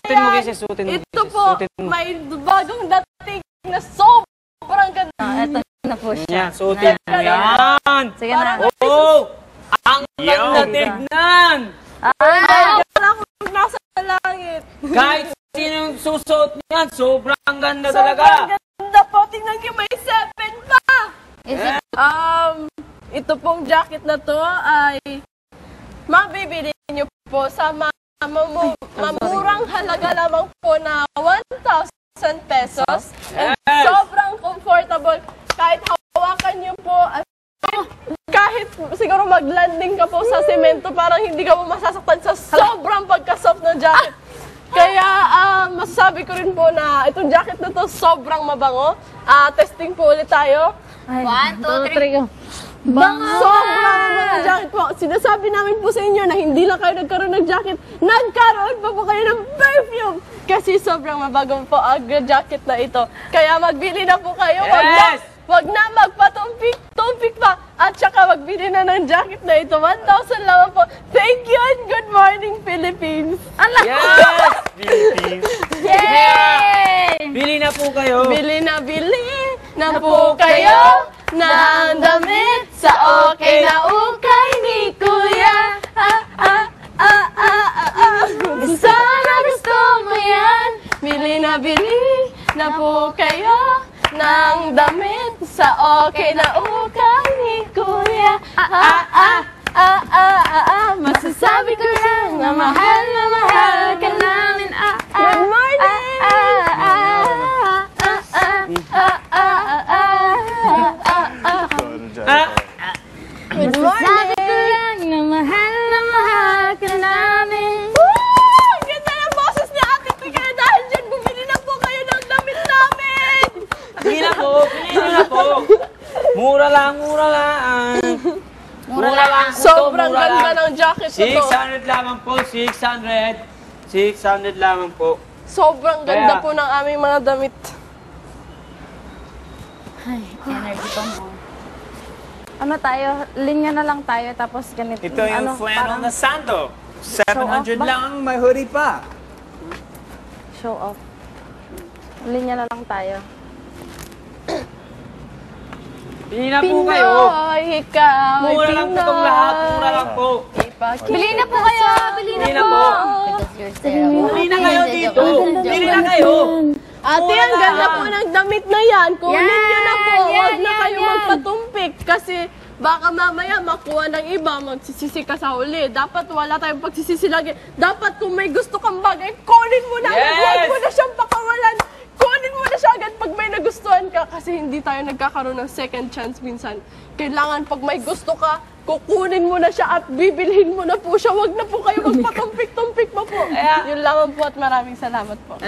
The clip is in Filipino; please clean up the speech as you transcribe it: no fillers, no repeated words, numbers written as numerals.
Suotin mo kasi, suotin mo. Ito po, may bagong dating na sobrang ganda. Ito na po siya. Yan, suotin mo yan. Sige na. Oh! Ang ganda tignan! Wala akong nasa langit. Kahit sinong susuot niyan, sobrang ganda Sobrang talaga. ganda po. Tingnan niyo, may 7 pa. Ito pong jacket na to ay mabibili niyo po sa mamurang halaga lamang po na 1,000 pesos. And sobrang comfortable. Kahit hawakan niyo po at kahit siguro mag-landing ka po sa semento, parang hindi ka po masasaktan sa sobrang pagka-soft ng jacket. Kaya masasabi ko rin po na itong jacket na to sobrang mabango. Testing po ulit tayo. 1, 2, 3, go. Sobrang mabango jacket po. Sinasabi namin po sa inyo na hindi lang kayo nagkaroon ng jacket, nagkaroon pa po kayo ng perfume. Kasi sobrang mabago po ang jacket na ito. Kaya magbili na po kayo. Wag na magpatumpik pa. At saka magbili na ng jacket na ito. 1,000 lamang po. Thank you and good morning, Philippines. Yes! Philippines. Yay! Bili na po kayo. Bili na po kayo ng damit sa okay na ukay ni Kuya. Sana gusto mo yan. Bili na po kayo ng damit sa okay na ukay ni Kuya. Masasabi ko lang na mahal ka namin. Good morning! Good morning! Sabi ko lang na mahal ka namin. Woo! Ganda ng boses ni Ate Pika. Dahil dyan, bumili na po kayo ng damit namin! Bili na po. Mura lang. Mura lang. Sobrang ganda ng jacket na to. 600 lamang po, 600. 600 lamang po. Sobrang ganda po ng aming mga damit. Ay, energy pa mo. Ano tayo? Linya na lang tayo, tapos ganito. Ito yung flannel na sando. 700 ba? lang ang may hoodie pa. Show off. Linya na lang tayo. Bili na po kayo. Pinoy, ikaw ay Mura lang po itong lahat. Mura lang po. Bili na po kayo! Bili na po! Bili na kayo dito. Bili na kayo. Ate, ang ganda po ng damit na yan. Kunin nyo na po. Huwag na kayo magpatumpik. Kasi baka mamaya makuha ng iba, magsisisi ka sa huli. Dapat wala tayong pagsisisi lagi. Dapat kung may gusto kang bagay, kunin mo na. Huwag mo na siyang pakawalan. Kunin mo na siya agad pag may nagustuhan ka. Kasi hindi tayo nagkakaroon ng second chance minsan. Kailangan pag may gusto ka, kukunin mo na siya at bibilhin mo na po siya. Huwag na po kayo magpatumpik-tumpik pa po. Yun lamang po at maraming salamat po.